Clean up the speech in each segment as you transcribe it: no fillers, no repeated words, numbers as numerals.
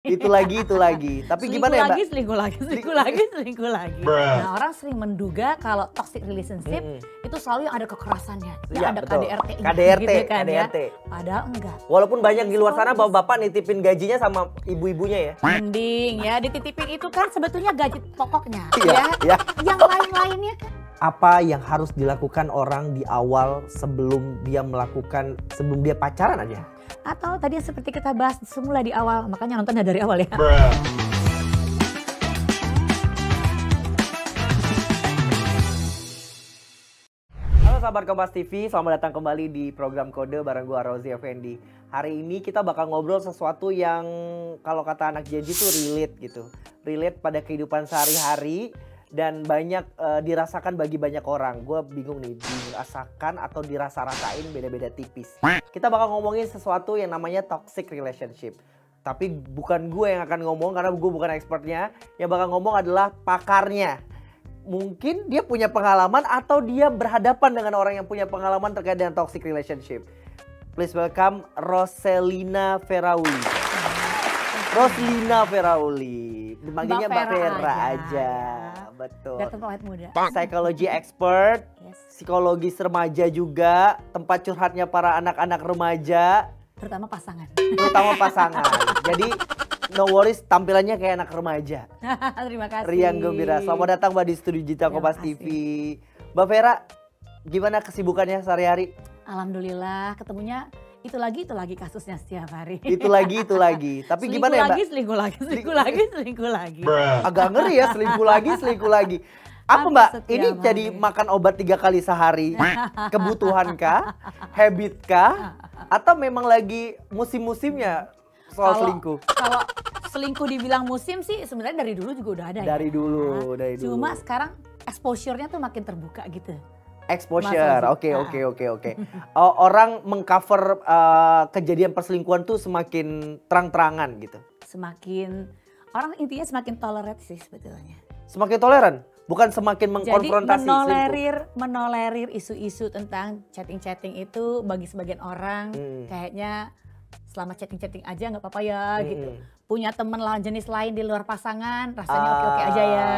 Itu lagi itu lagi. Tapi gimana ya, Mbak? Selingkuh lagi, selingkuh lagi, selingkuh lagi. Nah, orang sering menduga kalau toxic relationship itu selalu yang ada kekerasannya, yang Iya, ada betul. KDRT-nya KDRT, gitu kan KDRT. ya. Padahal enggak. Walaupun banyak di luar sana bapak-bapak nitipin gajinya sama ibu-ibunya ya. Mending ya dititipin itu kan sebetulnya gaji pokoknya Iya, iya. Yang lain-lainnya kan. Apa yang harus dilakukan orang di awal sebelum dia pacaran aja? Atau tadi yang seperti kita bahas semula di awal, makanya nontonnya dari awal ya. Halo sahabat Kompas TV, selamat datang kembali di program Kode bareng gua Rozi Effendi. Hari ini kita bakal ngobrol sesuatu yang kalau kata anak Gen Z itu relate gitu. Relate pada kehidupan sehari-hari dan banyak dirasakan bagi banyak orang. Gue bingung nih, dirasakan atau dirasa-rasain beda-beda tipis. Kita bakal ngomongin sesuatu yang namanya toxic relationship. Tapi bukan gue yang akan ngomong karena gue bukan expertnya. Yang bakal ngomong adalah pakarnya. Mungkin dia punya pengalaman atau dia berhadapan dengan orang yang punya pengalaman terkait dengan toxic relationship. Please welcome Roselina Ferauli. Roselina Ferauli. Dipanggilnya Mbak Vera aja. Betul. Biar tempat muda. Psychology expert, Yes. psikologis remaja juga, tempat curhatnya para anak-anak remaja, Terutama pasangan. terutama pasangan. Jadi no worries, tampilannya kayak anak remaja. Terima kasih. Riang gembira. Selamat datang Mbak di studio Digital Terima Kompas kasih. TV. Mbak Vera, gimana kesibukannya sehari-hari? Alhamdulillah ketemunya itu lagi kasusnya setiap hari. Itu lagi. Tapi gimana ya, Mbak? Selingkuh lagi, selingkuh lagi. Agak ngeri ya, selingkuh lagi. Apa Hampir Mbak? setiap Ini jadi hari. makan obat 3 kali sehari? Kebutuhan kah? Habit kah? Atau memang lagi musim-musimnya soal selingkuh? Kalau selingkuh dibilang musim sih sebenarnya dari dulu juga udah ada ya. Dari dulu. Cuma sekarang exposure-nya tuh makin terbuka gitu. Exposure, Mas oke. Rozi. Orang mengcover kejadian perselingkuhan tuh semakin terang-terangan gitu. Orang intinya semakin tolerate sih sebetulnya. Semakin toleran, bukan semakin Jadi mengkonfrontasi selingkuh. menolerir isu-isu tentang chatting-chatting itu bagi sebagian orang kayaknya selama chatting-chatting aja nggak apa-apa ya gitu. Punya temen lawan jenis lain di luar pasangan rasanya oke-oke aja ya.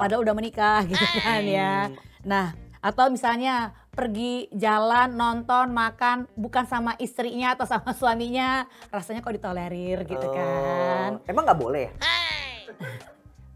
Padahal udah menikah gitu kan ya. Nah, atau misalnya pergi jalan, nonton, makan bukan sama istrinya atau sama suaminya, rasanya kok ditolerir gitu kan. Emang nggak boleh ya?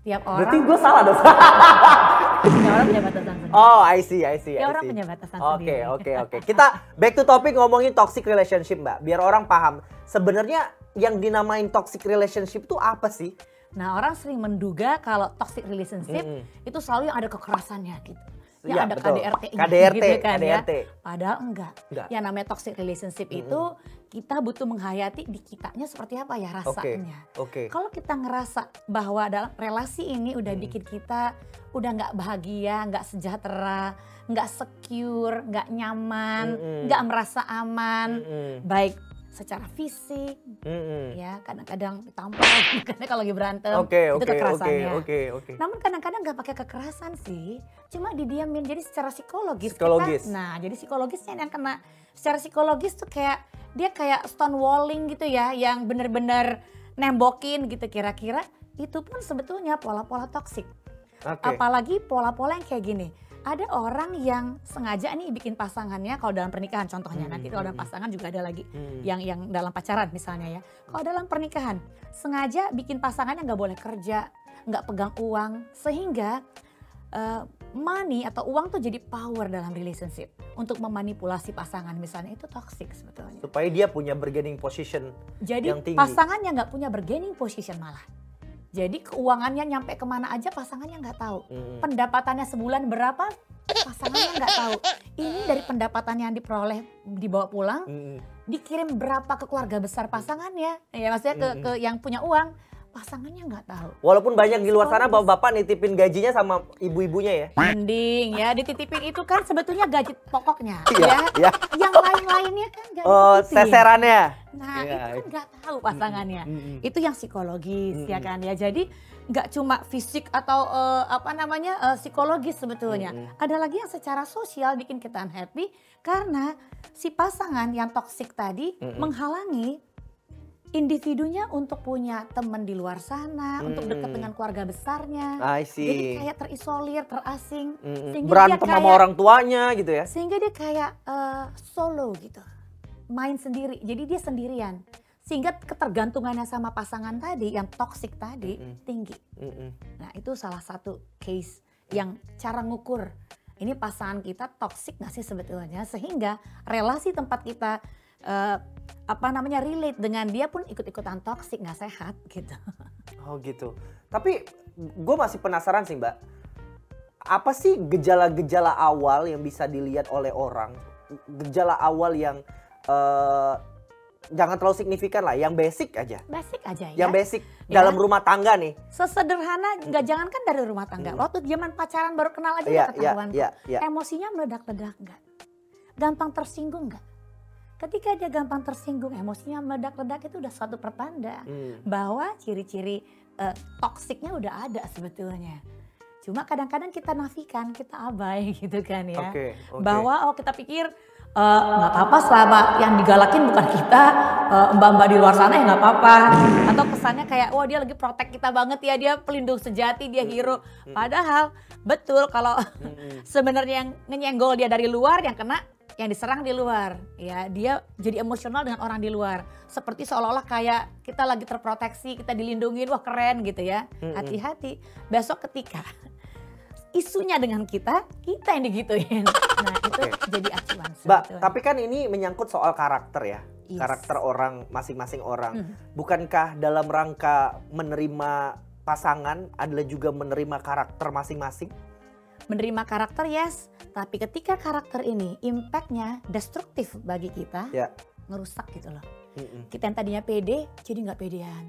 Tiap Berarti orang, gue salah dong. tiap orang punya batasan sendiri. Oh, I see. Tiap orang punya batasan sendiri. Oke. Kita back to topic ngomongin toxic relationship, Mbak. Biar orang paham. Sebenarnya yang dinamain toxic relationship itu apa sih? Nah, orang sering menduga kalau toxic relationship itu selalu yang ada kekerasannya gitu. Yang Iya, ada betul. KDRT-nya KDRT, gitu kan KDRT. ya. Padahal enggak. Yang namanya toxic relationship itu kita butuh menghayati di kitanya seperti apa ya rasanya. Oke. Kalau kita ngerasa bahwa dalam relasi ini udah bikin kita udah nggak bahagia, nggak sejahtera, nggak secure, nggak nyaman, nggak merasa aman, baik secara fisik, ya kadang-kadang ditampar karena kalau lagi berantem itu kekerasannya. Oke. Namun kadang-kadang nggak pakai kekerasan sih, cuma didiamin. Jadi secara psikologis. Jadi psikologisnya yang kena. Secara psikologis tuh kayak dia kayak stonewalling gitu ya, yang bener-bener nembokin gitu kira-kira. Itu pun sebetulnya pola-pola toksik. Apalagi pola-pola yang kayak gini. Ada orang yang sengaja nih bikin pasangannya, kalau dalam pernikahan contohnya, nanti kalau dalam pasangan juga ada lagi yang dalam pacaran misalnya ya. Kalau dalam pernikahan sengaja bikin pasangannya nggak boleh kerja, nggak pegang uang, sehingga money atau uang tuh jadi power dalam relationship untuk memanipulasi pasangan misalnya, itu toxic sebetulnya. Supaya dia punya bargaining position yang tinggi. Jadi pasangannya nggak punya bargaining position malah. Jadi keuangannya nyampe kemana aja pasangannya nggak tahu. Pendapatannya sebulan berapa pasangannya nggak tahu. Ini dari pendapatan yang diperoleh dibawa pulang, dikirim berapa ke keluarga besar pasangannya. Ya maksudnya ke yang punya uang, pasangannya nggak tahu. Walaupun banyak di luar sana bapak-bapak nitipin gajinya sama ibu-ibunya ya. Mending ya dititipin itu kan sebetulnya gaji pokoknya Iya. Yang lain-lainnya kan nggak dititipin. Seserannya. Nah itu kan nggak tahu pasangannya. Itu yang psikologis ya kan ya. Jadi nggak cuma fisik atau psikologis sebetulnya. Ada lagi yang secara sosial bikin kita unhappy karena si pasangan yang toksik tadi menghalangi individunya untuk punya teman di luar sana, untuk dekat dengan keluarga besarnya. I see. Jadi kayak terisolir, terasing. Berantem sama orang tuanya gitu ya. Sehingga dia kayak solo gitu. Main sendiri, jadi dia sendirian. Sehingga ketergantungannya sama pasangan tadi, yang toksik tadi, tinggi. Nah itu salah satu case yang cara ngukur. Ini pasangan kita toksik gak sih sebetulnya? Sehingga relasi tempat kita relate dengan dia pun ikut-ikutan toksik, nggak sehat gitu. Oh gitu. Tapi gue masih penasaran sih Mbak. Apa sih gejala-gejala awal yang bisa dilihat oleh orang? Gejala awal yang jangan terlalu signifikan lah, yang basic aja. Basic aja ya. Yang basic dalam rumah tangga nih. Sesederhana, nggak jangankan dari rumah tangga. Waktu zaman pacaran baru kenal aja udah ketahuan. Emosinya meledak-ledak nggak? Gampang tersinggung nggak? Ketika dia gampang tersinggung, emosinya meledak-ledak, itu udah suatu pertanda bahwa ciri-ciri toksiknya udah ada sebetulnya. Cuma kadang-kadang kita nafikan, kita abai gitu kan ya. Bahwa kita pikir nggak apa-apa selama yang digalakin bukan kita, mbak-mbak di luar sana ya nggak apa-apa. Atau kesannya kayak wah dia lagi protek kita banget ya, dia pelindung sejati, dia hero. Padahal betul kalau sebenarnya yang nyenggol dia dari luar, yang diserang di luar, ya dia jadi emosional dengan orang di luar, seperti seolah-olah kayak kita lagi terproteksi, kita dilindungin, wah keren gitu ya. Hati-hati, besok ketika isunya dengan kita yang digituin. Nah itu jadi acuan. Mbak, tapi kan ini menyangkut soal karakter ya, karakter orang masing-masing orang. Bukankah dalam rangka menerima pasangan adalah juga menerima karakter masing-masing? Menerima karakter yes, tapi ketika karakter ini impactnya destruktif bagi kita, ngerusak gitu loh. Kita yang tadinya pede jadi nggak pedean,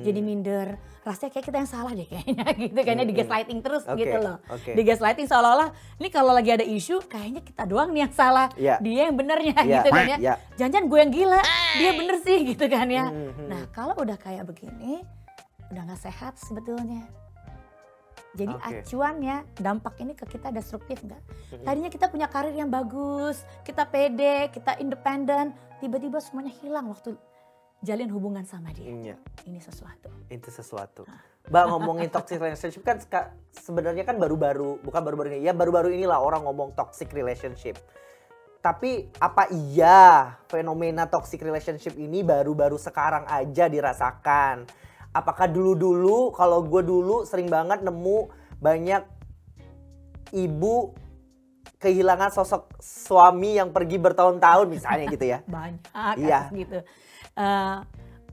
jadi minder, rasanya kayak kita yang salah deh kayaknya gitu, kayaknya di gaslighting terus gitu loh. Di gaslighting seolah-olah ini kalau lagi ada isu kayaknya kita doang nih yang salah, dia yang benernya gitu kan ya. Jangan-jangan gue yang gila, dia bener sih gitu kan ya. Nah kalau udah kayak begini, udah nggak sehat sebetulnya. Jadi acuannya dampak ini ke kita destruktif nggak? Tadinya kita punya karir yang bagus, kita pede, kita independen, tiba-tiba semuanya hilang waktu jalin hubungan sama dia. Ini sesuatu. Itu sesuatu. Mbak ngomongin toxic relationship kan sebenarnya kan baru-baru, bukan baru-baru ini, ya baru-baru inilah orang ngomong toxic relationship. Tapi apa iya fenomena toxic relationship ini baru-baru sekarang aja dirasakan? Apakah dulu-dulu, kalau gue dulu sering banget nemu banyak ibu kehilangan sosok suami yang pergi bertahun-tahun misalnya gitu ya. Banyak gitu.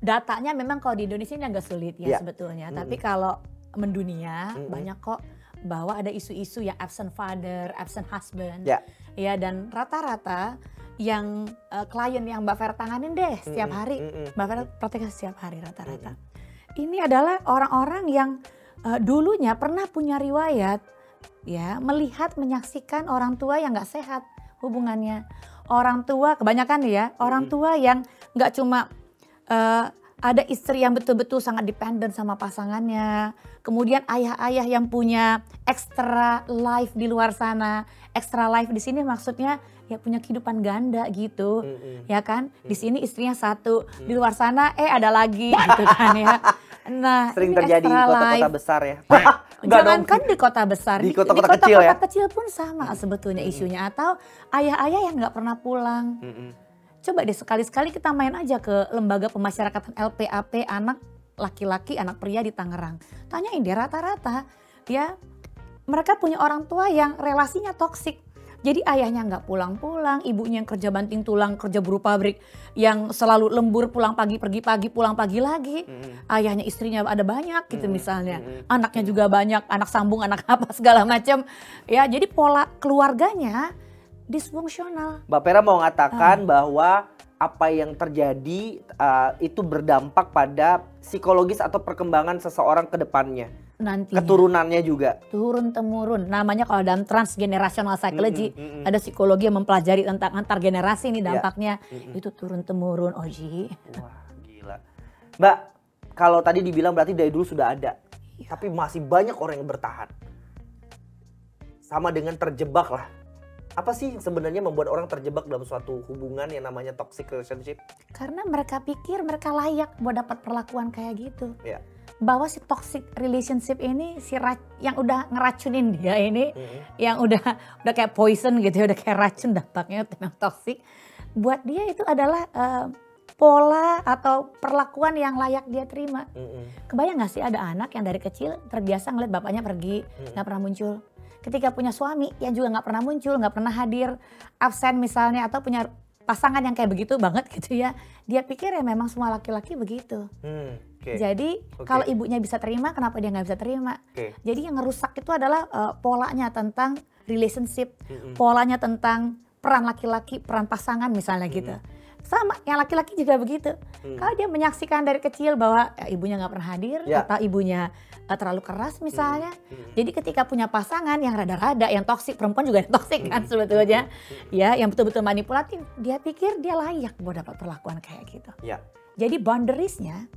Datanya memang kalau di Indonesia ini agak sulit ya sebetulnya. Tapi kalau mendunia banyak kok bahwa ada isu-isu yang absent father, absent husband. Ya dan rata-rata yang klien yang Mbak Vera tanganin deh setiap hari. Mbak Vera praktek setiap hari rata-rata. Ini adalah orang-orang yang dulunya pernah punya riwayat ya melihat menyaksikan orang tua yang nggak sehat hubungannya. Orang tua kebanyakan ya orang tua yang nggak cuma ada istri yang betul-betul sangat dependent sama pasangannya. Kemudian ayah-ayah yang punya extra life di luar sana. Extra life di sini maksudnya ya punya kehidupan ganda gitu, ya kan? Di sini istrinya satu, di luar sana ada lagi gitu kan ya. Nah, sering terjadi di kota-kota besar ya. Jangankan di kota besar, di kota-kota kecil ya. Kecil pun sama sebetulnya isunya. Atau ayah-ayah yang nggak pernah pulang. Coba deh sekali-sekali kita main aja ke lembaga pemasyarakatan LPAP anak laki-laki, anak pria di Tangerang. Tanyain deh rata-rata ya mereka punya orang tua yang relasinya toksik. Jadi ayahnya nggak pulang-pulang, ibunya yang kerja banting tulang, kerja buruh pabrik, yang selalu lembur pulang pagi, pergi pagi, pulang pagi lagi. Ayahnya istrinya ada banyak gitu misalnya, anaknya juga banyak, anak sambung, anak apa segala macam. Ya jadi pola keluarganya disfungsional. Mbak Vera mau mengatakan bahwa apa yang terjadi itu berdampak pada psikologis atau perkembangan seseorang ke depannya. Nantinya. Keturunannya juga. Turun-temurun. Namanya kalau dalam transgenerational psychology ada psikologi yang mempelajari tentang antar generasi nih dampaknya. Itu turun-temurun, Oji. Wah gila. Mbak, kalau tadi dibilang berarti dari dulu sudah ada. Tapi masih banyak orang yang bertahan. Sama dengan terjebak lah. Apa sih yang sebenarnya membuat orang terjebak dalam suatu hubungan yang namanya toxic relationship? Karena mereka pikir mereka layak buat dapat perlakuan kayak gitu. Ya. Bahwa si toxic relationship ini yang udah ngeracunin dia ini, yang udah kayak poison gitu ya, udah kayak racun dampaknya tentang toxic. Buat dia itu adalah pola atau perlakuan yang layak dia terima. Kebayang gak sih ada anak yang dari kecil terbiasa ngeliat bapaknya pergi, gak pernah muncul. Ketika punya suami yang juga gak pernah muncul, gak pernah hadir, absen misalnya, atau punya pasangan yang kayak begitu banget gitu ya. Dia pikir ya memang semua laki-laki begitu. Jadi kalau ibunya bisa terima, kenapa dia gak bisa terima? Jadi yang ngerusak itu adalah polanya tentang relationship, polanya tentang peran laki-laki, peran pasangan misalnya gitu. Sama, yang laki-laki juga begitu. Kalau dia menyaksikan dari kecil bahwa ibunya nggak pernah hadir atau ibunya terlalu keras misalnya. Jadi ketika punya pasangan yang rada-rada, yang toksik, perempuan juga yang toksik kan sebetulnya. Ya, yang betul-betul manipulatif, dia pikir dia layak buat dapat perlakuan kayak gitu. Jadi boundariesnya,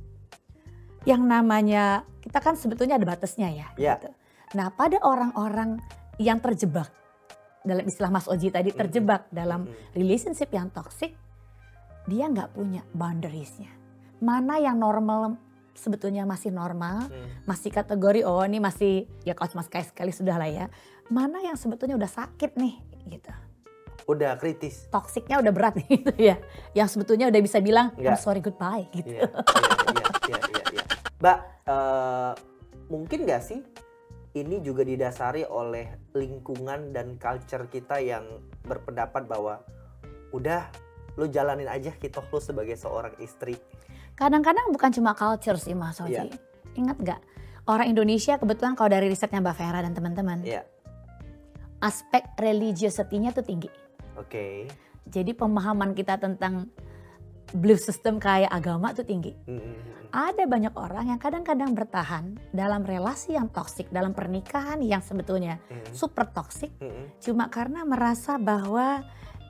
yang namanya, kita kan sebetulnya ada batasnya ya. Gitu. Nah pada orang-orang yang terjebak, dalam istilah Mas Oji tadi, terjebak dalam relationship yang toksik, dia nggak punya boundariesnya. Mana yang normal sebetulnya masih normal, masih kategori oh ini masih ya kosmas sekali sudah lah ya. Mana yang sebetulnya udah sakit nih gitu. Udah kritis. Toksiknya udah berat nih gitu ya. Yang sebetulnya udah bisa bilang I'm sorry goodbye gitu. Iya. Mbak, mungkin nggak sih ini juga didasari oleh lingkungan dan culture kita yang berpendapat bahwa udah lu jalanin aja gitu lu sebagai seorang istri. Kadang-kadang bukan cuma culture sih Mas Oji. Ingat gak? Orang Indonesia kebetulan kalau dari risetnya Mbak Vera dan teman-teman. Aspek religiosity-nya tuh tinggi. Jadi pemahaman kita tentang belief system kayak agama tuh tinggi. Ada banyak orang yang kadang-kadang bertahan dalam relasi yang toksik, dalam pernikahan yang sebetulnya super toksik. Cuma karena merasa bahwa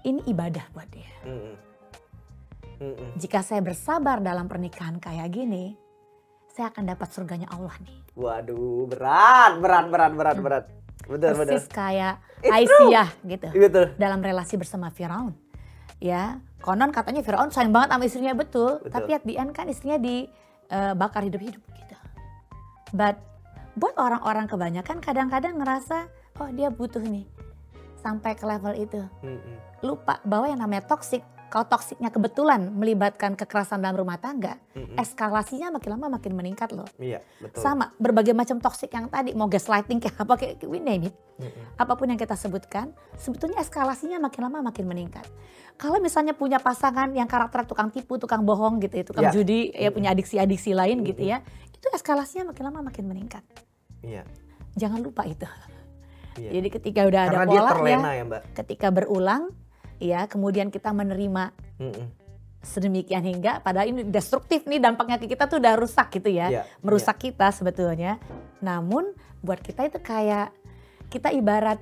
ini ibadah buat dia. Jika saya bersabar dalam pernikahan kayak gini, saya akan dapat surganya Allah nih. Waduh, berat. Betul. Persis kayak Aisyah gitu. Dalam relasi bersama Firaun. Ya, konon katanya Firaun sayang banget sama istrinya betul. Tapi at the end kan istrinya dibakar hidup-hidup gitu. But buat orang-orang kebanyakan kadang-kadang ngerasa, oh dia butuh nih sampai ke level itu. Lupa bahwa yang namanya toksik, kalau toksiknya kebetulan melibatkan kekerasan dalam rumah tangga, eskalasinya makin lama makin meningkat loh. Betul. Sama, berbagai macam toksik yang tadi, mau gaslighting kayak apa, kayak we name it. Apapun yang kita sebutkan, sebetulnya eskalasinya makin lama makin meningkat. Kalau misalnya punya pasangan yang karakter tukang tipu, tukang bohong gitu ya, tukang judi, ya punya adiksi-adiksi lain gitu ya, itu eskalasinya makin lama makin meningkat. Jangan lupa itu. Jadi ketika udah ada pola ya Mbak. Ketika berulang, ya kemudian kita menerima sedemikian hingga padahal ini destruktif nih dampaknya ke kita tuh udah rusak gitu ya. Merusak kita sebetulnya. Namun buat kita itu kayak kita ibarat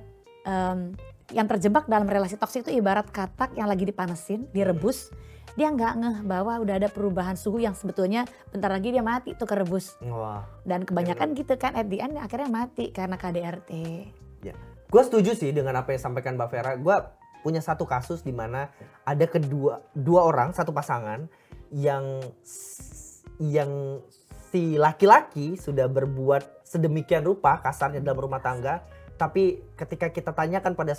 yang terjebak dalam relasi toksik itu ibarat katak yang lagi dipanesin, direbus. Dia nggak ngeh bahwa udah ada perubahan suhu yang sebetulnya bentar lagi dia mati tuh kerebus. Dan kebanyakan gitu kan at the end akhirnya mati karena KDRT. Gue setuju sih dengan apa yang disampaikan Mbak Vera. Gue punya satu kasus di mana ada dua orang, satu pasangan yang si laki-laki sudah berbuat sedemikian rupa kasarnya dalam rumah tangga, tapi ketika kita tanyakan pada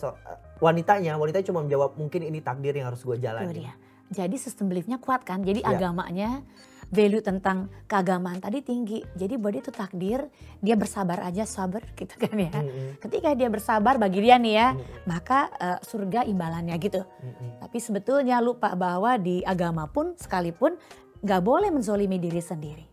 wanitanya cuma menjawab mungkin ini takdir yang harus gue jalani. Jadi sistem beliefnya kuat kan, jadi agamanya value tentang keagamaan tadi tinggi. Jadi buat dia itu takdir, dia bersabar aja, sabar gitu kan ya. Ketika dia bersabar bagi dia nih ya, maka surga imbalannya gitu. Tapi sebetulnya lupa bahwa di agama pun sekalipun gak boleh menzolimi diri sendiri.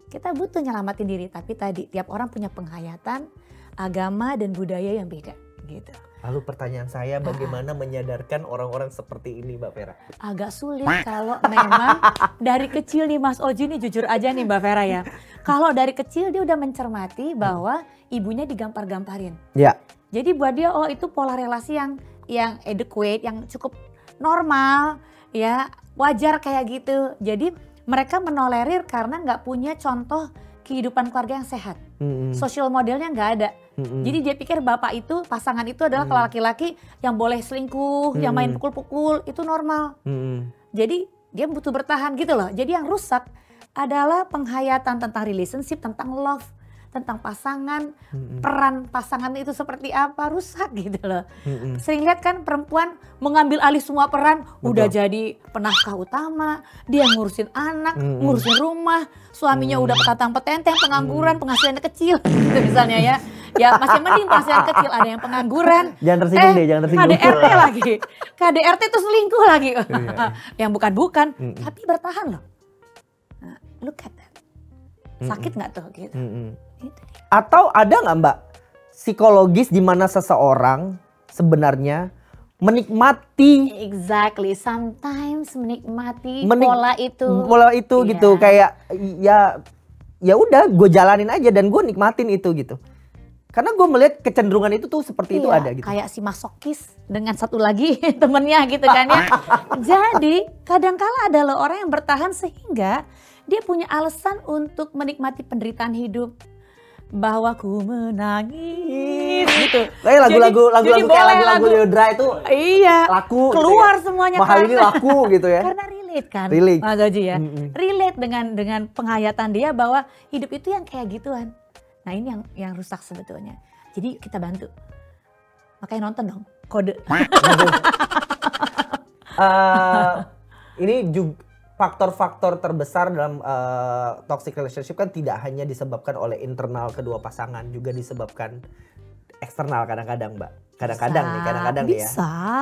Kita butuh nyelamatin diri, tapi tadi tiap orang punya penghayatan, agama dan budaya yang beda gitu. Lalu pertanyaan saya, bagaimana menyadarkan orang-orang seperti ini Mbak Vera? Agak sulit kalau memang dari kecil nih Mas Oji nih, jujur aja nih Mbak Vera ya. Kalau dari kecil dia udah mencermati bahwa ibunya digampar-gamparin. Jadi buat dia oh itu pola relasi yang adequate, yang cukup normal ya, wajar kayak gitu. Jadi mereka menolerir karena nggak punya contoh kehidupan keluarga yang sehat. Social modelnya nggak ada. Jadi dia pikir bapak itu, pasangan itu adalah laki-laki yang boleh selingkuh, yang main pukul-pukul, itu normal. Jadi dia butuh bertahan gitu loh. Jadi yang rusak adalah penghayatan tentang relationship, tentang love, tentang pasangan, peran pasangan itu seperti apa, rusak gitu loh. Sering lihat kan perempuan mengambil alih semua peran, udah jadi penafkah utama, dia ngurusin anak, ngurusin rumah, suaminya udah petantang petenteng, pengangguran, penghasilannya kecil gitu misalnya ya. Ya masih mending penghasilan kecil, ada yang pengangguran. Jangan tersinggung deh, jangan tersinggung. KDRT lagi, KDRT itu selingkuh lagi. Yang bukan-bukan, tapi bertahan loh. Nah, look at that. Sakit nggak tuh gitu? Atau ada nggak Mbak psikologis di mana seseorang sebenarnya menikmati sometimes menikmati pola itu gitu, kayak ya udah gue jalanin aja dan gue nikmatin itu gitu. Karena gue melihat kecenderungan itu tuh seperti itu ada gitu. Kayak si masokis dengan satu lagi temennya gitu kan ya. Jadi kadangkala ada loh orang yang bertahan sehingga dia punya alasan untuk menikmati penderitaan hidup. Bahwa ku menangis gitu. Kayak lagu-lagu Leodra itu laku. Keluar gitu ya. semuanya. Mahal ini laku gitu ya. Karena relate kan. Mas Oji ya. Relate dengan penghayatan dia bahwa hidup itu yang kayak gituan. Nah ini yang rusak sebetulnya. Jadi kita bantu. Makanya nonton dong Kode. Ini juga faktor-faktor terbesar dalam toxic relationship kan tidak hanya disebabkan oleh internal kedua pasangan, juga disebabkan eksternal kadang-kadang Mbak. Kadang-kadang nih ya.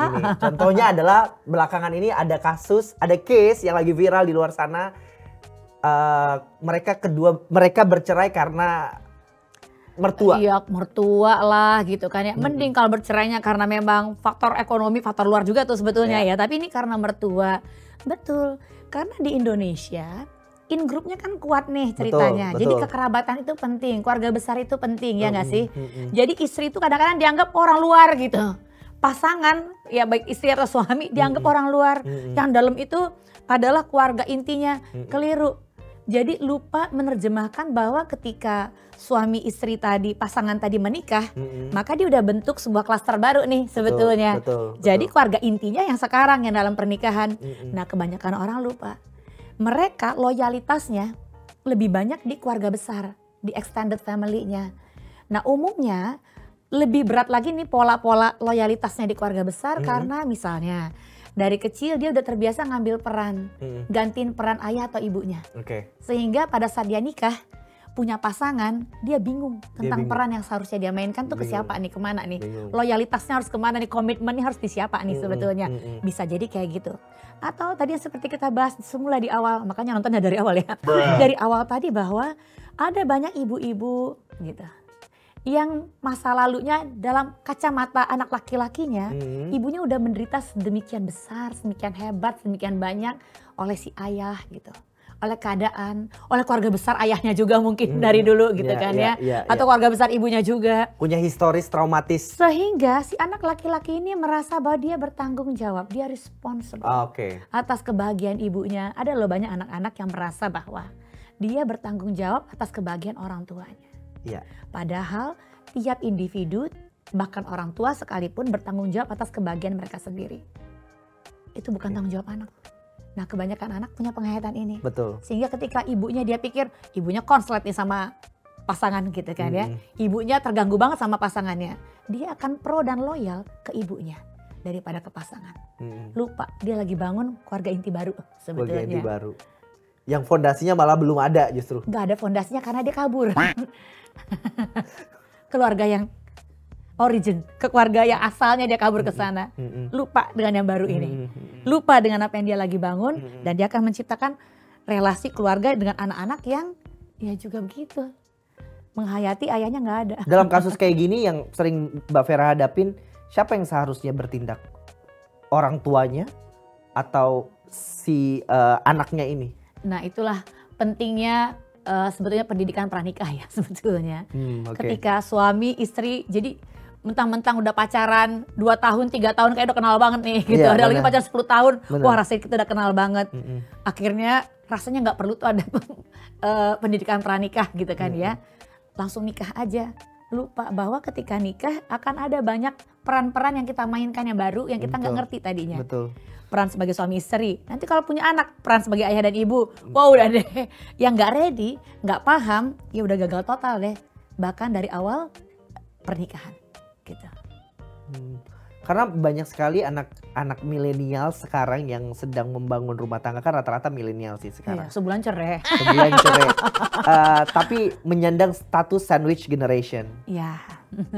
Ini, contohnya adalah belakangan ini ada case yang lagi viral di luar sana. Mereka bercerai karena mertua. Iya, mertua lah gitu kan ya. Mending kalau bercerainya karena memang faktor ekonomi, faktor luar juga tuh sebetulnya ya. Tapi ini karena mertua. Betul. Karena di Indonesia in grupnya kan kuat nih ceritanya. Betul. Jadi kekerabatan itu penting, keluarga besar itu penting ya nggak sih? Jadi istri itu kadang-kadang dianggap orang luar gitu. Pasangan ya baik istri atau suami dianggap orang luar. Yang dalam itu adalah keluarga intinya. Keliru. Jadi lupa menerjemahkan bahwa ketika suami istri tadi, pasangan tadi menikah, maka dia udah bentuk sebuah klaster baru nih sebetulnya. Jadi keluarga intinya yang sekarang yang dalam pernikahan. Nah kebanyakan orang lupa. Mereka loyalitasnya lebih banyak di keluarga besar, di extended family-nya. Nah umumnya lebih berat lagi nih pola-pola loyalitasnya di keluarga besar karena misalnya dari kecil dia udah terbiasa ngambil peran, gantiin peran ayah atau ibunya. Sehingga pada saat dia nikah, punya pasangan, dia bingung tentang peran yang seharusnya dia mainkan tuh ke siapa nih, kemana nih. Loyalitasnya harus kemana nih, komitmennya harus di siapa nih sebetulnya. Bisa jadi kayak gitu. Atau tadi yang seperti kita bahas semula di awal, makanya nontonnya dari awal ya. Dari awal tadi bahwa ada banyak ibu-ibu gitu. Yang masa lalunya dalam kacamata anak laki-lakinya, ibunya udah menderita sedemikian besar, sedemikian hebat, sedemikian banyak oleh si ayah gitu. Oleh keadaan, oleh keluarga besar ayahnya juga mungkin dari dulu gitu atau keluarga besar ibunya juga. Punya historis traumatis. Sehingga si anak laki-laki ini merasa bahwa dia bertanggung jawab, dia responsible atas kebahagiaan ibunya. Ada loh banyak anak-anak yang merasa bahwa dia bertanggung jawab atas kebahagiaan orang tuanya. Padahal tiap individu bahkan orang tua sekalipun bertanggung jawab atas kebahagiaan mereka sendiri. Itu bukan tanggung jawab anak. Nah kebanyakan anak punya penghayatan ini. Betul. Sehingga ketika ibunya dia pikir ibunya konslet nih sama pasangan gitu kan ya. Ibunya terganggu banget sama pasangannya. Dia akan pro dan loyal ke ibunya daripada ke pasangan. Lupa dia lagi bangun keluarga inti baru sebetulnya. Keluarga inti baru. Yang fondasinya malah belum ada justru. Gak ada fondasinya karena dia kabur. Keluarga yang origin, ke keluarga yang asalnya dia kabur ke sana. Lupa dengan yang baru ini. Lupa dengan apa yang dia lagi bangun dan dia akan menciptakan relasi keluarga dengan anak-anak yang ya juga begitu. Menghayati ayahnya nggak ada. Dalam kasus kayak gini yang sering Mbak Vera hadapin, siapa yang seharusnya bertindak? Orang tuanya atau si anaknya ini? Nah itulah pentingnya sebetulnya pendidikan pranikah ya sebetulnya. Ketika suami istri jadi mentang-mentang udah pacaran 2 tahun 3 tahun kayak udah kenal banget nih gitu. Ada lagi pacaran 10 tahun, wah rasanya kita udah kenal banget. Akhirnya rasanya nggak perlu tuh ada pendidikan pranikah gitu kan ya. Langsung nikah aja. Lupa bahwa ketika nikah akan ada banyak peran-peran yang kita mainkan yang baru yang kita nggak ngerti tadinya. Betul. Peran sebagai suami istri. Nanti kalau punya anak, peran sebagai ayah dan ibu. Wow udah deh. Yang nggak ready, nggak paham, ya udah gagal total deh. Bahkan dari awal pernikahan gitu. Karena banyak sekali anak milenial sekarang yang sedang membangun rumah tangga, kan rata-rata milenial sih sekarang. Iya, sebulan cerai. Sebulan cerai. Tapi menyandang status sandwich generation. Iya.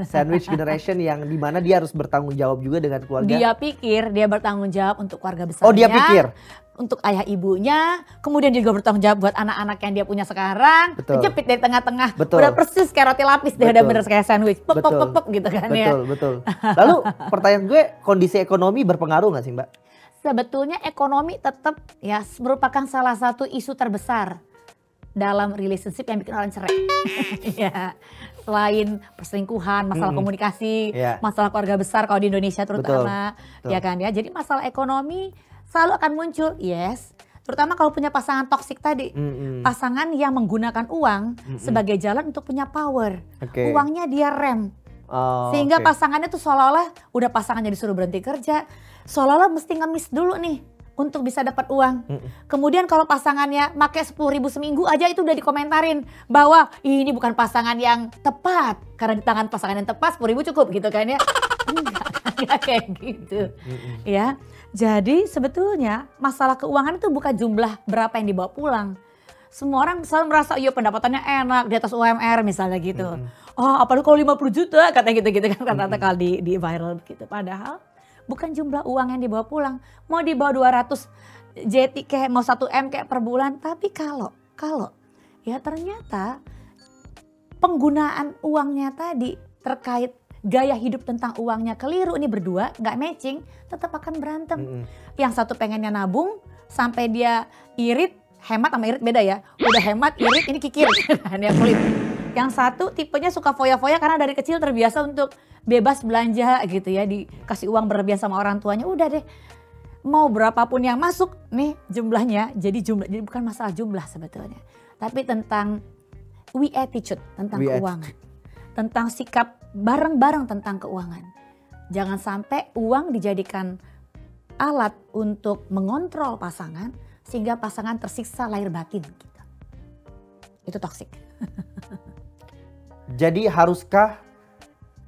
Sandwich generation yang dimana dia harus bertanggung jawab juga dengan keluarga. Dia pikir dia bertanggung jawab untuk keluarga besarnya. Oh dia pikir? Untuk ayah ibunya, kemudian dia juga bertanggung jawab buat anak-anak yang dia punya sekarang. Betul. Jepit dari tengah-tengah. Betul. Udah persis kayak roti lapis deh, udah bener kayak sandwich. Pop, pop, pop, pop gitu kan ya. Betul. Lalu pertanyaan gue, kondisi ekonomi berpengaruh gak sih Mbak? Sebetulnya ekonomi tetap ya merupakan salah satu isu terbesar dalam relationship yang bikin orang cerai. Ya, selain perselingkuhan, masalah komunikasi, masalah keluarga besar kalau di Indonesia terutama, ya kan ya. Jadi masalah ekonomi selalu akan muncul, yes. Terutama kalau punya pasangan toksik tadi, pasangan yang menggunakan uang sebagai jalan untuk punya power. Uangnya dia rem, sehingga pasangannya tuh seolah-olah udah pasangannya disuruh berhenti kerja, seolah-olah mesti ngemis dulu nih untuk bisa dapat uang. Kemudian kalau pasangannya pakai 10.000 seminggu aja itu udah dikomentarin bahwa ini bukan pasangan yang tepat karena di tangan pasangan yang tepat 10.000 cukup gitu kan ya. Enggak kayak gitu. Ya. Jadi sebetulnya masalah keuangan itu bukan jumlah berapa yang dibawa pulang. Semua orang selalu merasa iya pendapatannya enak di atas UMR misalnya gitu. Oh apalagi kalau 50 juta katanya gitu-gitu kan kata-kata kalau di viral gitu. Padahal bukan jumlah uang yang dibawa pulang. Mau dibawa 200 JT kayak mau 1 M kayak per bulan. Tapi kalau ya ternyata penggunaan uangnya tadi terkait gaya hidup tentang uangnya keliru, ini berdua nggak matching, tetap akan berantem. Yang satu pengennya nabung sampai dia irit, hemat sama irit beda ya. Udah hemat, irit, ini kikir kan ya pelit. Yang satu tipenya suka foya-foya karena dari kecil terbiasa untuk bebas belanja gitu ya, dikasih uang berlebihan sama orang tuanya, udah deh. Mau berapapun yang masuk nih jumlahnya, jadi bukan masalah jumlah sebetulnya. Tapi tentang attitude, tentang keuangan. Tentang sikap bareng-bareng tentang keuangan. Jangan sampai uang dijadikan alat untuk mengontrol pasangan sehingga pasangan tersiksa lahir batin gitu. Itu toksik. Jadi haruskah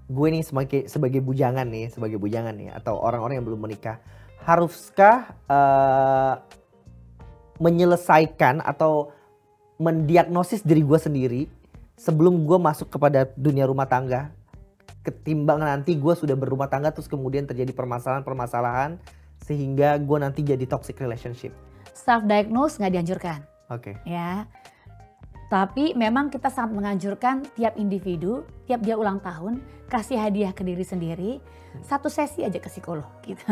gue nih sebagai bujangan nih atau orang-orang yang belum menikah, haruskah menyelesaikan atau mendiagnosis diri gue sendiri sebelum gue masuk kepada dunia rumah tangga, ketimbang nanti gue sudah berumah tangga terus kemudian terjadi permasalahan sehingga gue nanti jadi toxic relationship? Self diagnose nggak dianjurkan. Oke. Ya. Tapi memang kita sangat menganjurkan tiap individu, tiap dia ulang tahun, kasih hadiah ke diri sendiri, 1 sesi aja ke psikolog gitu.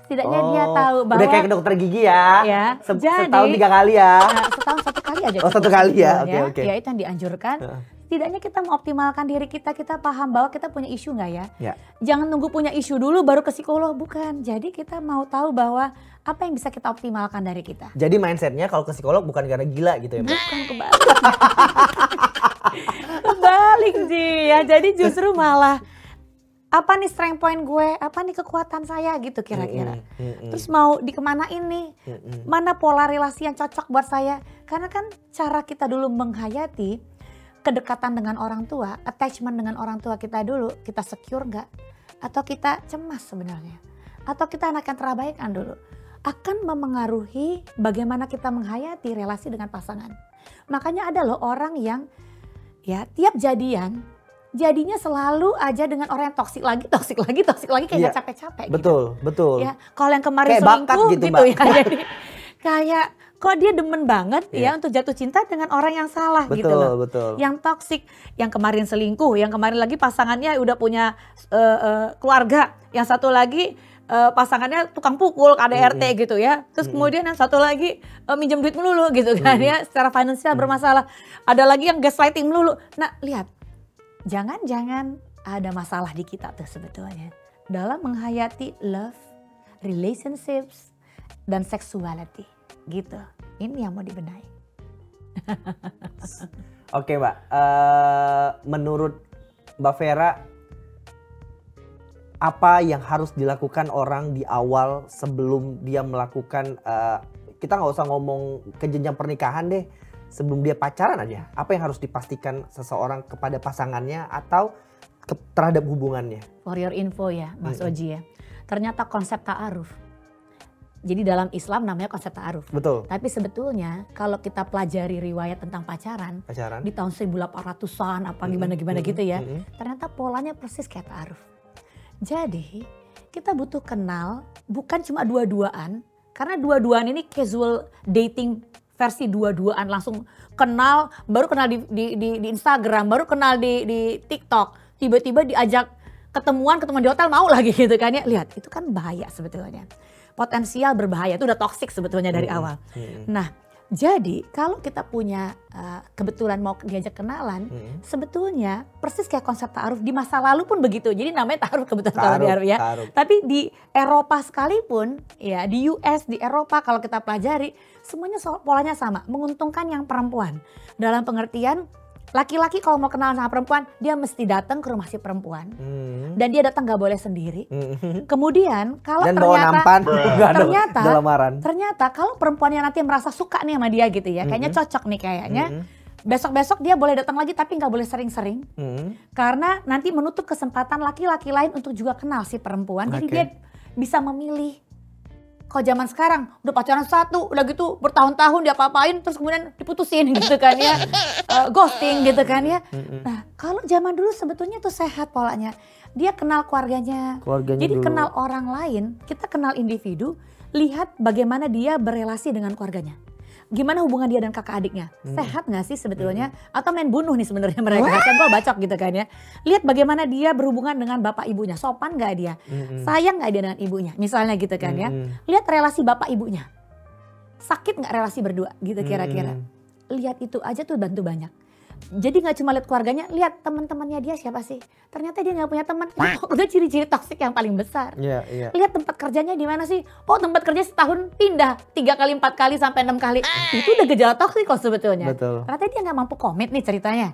Setidaknya dia tahu bahwa udah kayak ke dokter gigi ya. Jadi, setahun 3 kali ya. Setahun 1 kali aja. Oh 1 kali ya. Oke. Ya itu yang dianjurkan. Setidaknya kita mengoptimalkan diri kita paham bahwa kita punya isu nggak ya. Jangan nunggu punya isu dulu baru ke psikolog, bukan. Jadi kita mau tahu bahwa apa yang bisa kita optimalkan dari kita. Jadi mindsetnya kalau ke psikolog bukan karena gila gitu ya Mbak? Bukan, kebalik. Kebalik sih ya. Jadi justru malah apa nih strength point gue, apa nih kekuatan saya gitu kira-kira. Terus mau dikemanain nih, mana pola relasi yang cocok buat saya. Karena kan cara kita dulu menghayati kedekatan dengan orang tua, attachment dengan orang tua kita dulu, kita secure nggak? Atau kita cemas sebenarnya? Atau kita anak yang terabaikan dulu? Akan memengaruhi bagaimana kita menghayati relasi dengan pasangan. Makanya ada loh orang yang ya tiap jadinya selalu aja dengan orang yang toksik lagi kayak gak capek-capek betul, gitu. Betul. Ya, kalau yang kemarin kayak selingkuh gitu ya. Jadi kayak kok dia demen banget ya untuk jatuh cinta dengan orang yang salah gitu loh. Betul. Yang toksik, yang kemarin selingkuh, yang kemarin lagi pasangannya udah punya keluarga, yang satu lagi pasangannya tukang pukul KDRT gitu ya. Terus kemudian yang satu lagi minjem duit melulu gitu kan ya, secara finansial bermasalah. Ada lagi yang gaslighting melulu. Nah, lihat. Jangan-jangan ada masalah di kita tuh sebetulnya dalam menghayati love, relationships, dan sexuality gitu. ini yang mau dibenahi. Oke Mbak, menurut Mbak Vera, apa yang harus dilakukan orang di awal sebelum dia melakukan, kita nggak usah ngomong ke jenjang pernikahan deh, sebelum dia pacaran aja, apa yang harus dipastikan seseorang kepada pasangannya atau terhadap hubungannya? For your info ya Mas Oji ya, ternyata konsep ta'aruf. Jadi dalam Islam namanya konsep ta'aruf. Betul. Tapi sebetulnya kalau kita pelajari riwayat tentang pacaran. Di tahun 1800-an apa gimana-gimana gitu ya. Ternyata polanya persis kayak ta'aruf. Jadi kita butuh kenal bukan cuma dua-duaan. Karena dua-duaan ini casual dating versi dua-duaan, langsung kenal, baru kenal di Instagram, baru kenal di TikTok. Tiba-tiba diajak ketemuan di hotel mau lagi gitu kan ya. Lihat itu kan bahaya sebetulnya. Potensial berbahaya, itu udah toksik sebetulnya dari awal. Nah, jadi kalau kita punya kebetulan mau diajak kenalan, sebetulnya persis kayak konsep ta'aruf di masa lalu pun begitu. Jadi namanya ta'aruf kebetulan kalau di Arab ya. Tapi di Eropa sekalipun, ya di US, di Eropa kalau kita pelajari, semuanya polanya sama, menguntungkan yang perempuan. Dalam pengertian laki-laki kalau mau kenal sama perempuan, dia mesti datang ke rumah si perempuan. Dan dia datang gak boleh sendiri. Kemudian kalau ternyata kalau perempuannya nanti merasa suka nih sama dia gitu ya, kayaknya cocok nih kayaknya. Besok-besok dia boleh datang lagi tapi gak boleh sering-sering. Karena nanti menutup kesempatan laki-laki lain untuk juga kenal si perempuan. Jadi dia bisa memilih. Kalau zaman sekarang udah pacaran satu, udah gitu bertahun-tahun dia apa-apain terus kemudian diputusin gitu kan ya. Ghosting gitu kan ya. Nah kalau zaman dulu sebetulnya tuh sehat polanya. Dia kenal keluarganya jadi dulu. Kenal orang lain, kita kenal individu, lihat bagaimana dia berelasi dengan keluarganya. Gimana hubungan dia dan kakak adiknya, sehat gak sih sebetulnya? Atau main bunuh nih sebenarnya mereka, senggol bacok gitu kan ya. Lihat bagaimana dia berhubungan dengan bapak ibunya, sopan gak dia? Sayang gak dia dengan ibunya, misalnya gitu kan ya. Lihat relasi bapak ibunya, sakit gak relasi berdua gitu kira-kira. Lihat itu aja tuh bantu banyak. Jadi gak cuma lihat keluarganya, lihat teman-temannya dia siapa sih. Ternyata dia gak punya teman, udah ciri-ciri toksik yang paling besar. Lihat tempat kerjanya di mana sih. Oh tempat kerja setahun pindah 3 kali, 4 kali, sampai 6 kali. Itu udah gejala toksik kok sebetulnya. Ternyata dia gak mampu komit nih ceritanya.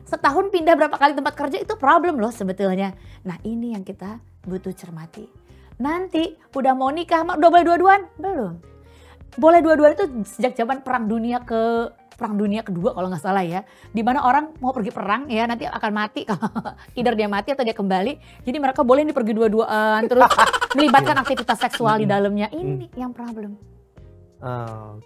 Setahun pindah berapa kali tempat kerja itu problem loh sebetulnya. Nah ini yang kita butuh cermati. Nanti udah mau nikah, udah boleh dua-duaan? Belum. Boleh dua-duaan itu sejak zaman Perang Dunia Kedua kalau nggak salah ya, di mana orang mau pergi perang ya nanti akan mati kalau either dia mati atau dia kembali. Jadi mereka boleh pergi dua-duaan terus melibatkan aktivitas seksual di dalamnya. Ini yang problem.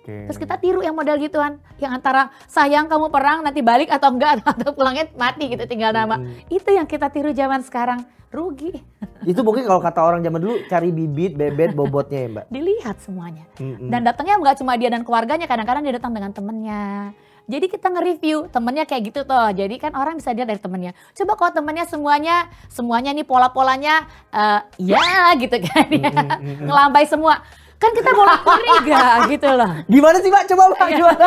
Terus kita tiru yang model gituan, yang antara sayang kamu perang nanti balik atau enggak atau pulangnya mati gitu tinggal nama. Itu yang kita tiru zaman sekarang, rugi. Itu mungkin kalau kata orang zaman dulu cari bibit, bebet, bobotnya ya Mbak. Dilihat semuanya. Dan datangnya nggak cuma dia dan keluarganya, kadang-kadang dia datang dengan temennya. Jadi kita nge-review temennya kayak gitu toh. Jadi kan orang bisa lihat dari temennya. Coba kalau temennya semuanya nih pola-polanya ya gitu kan ya. Ngelambai semua. Kan kita boleh curiga gitu loh. Gimana sih Mbak? Coba Mbak gimana?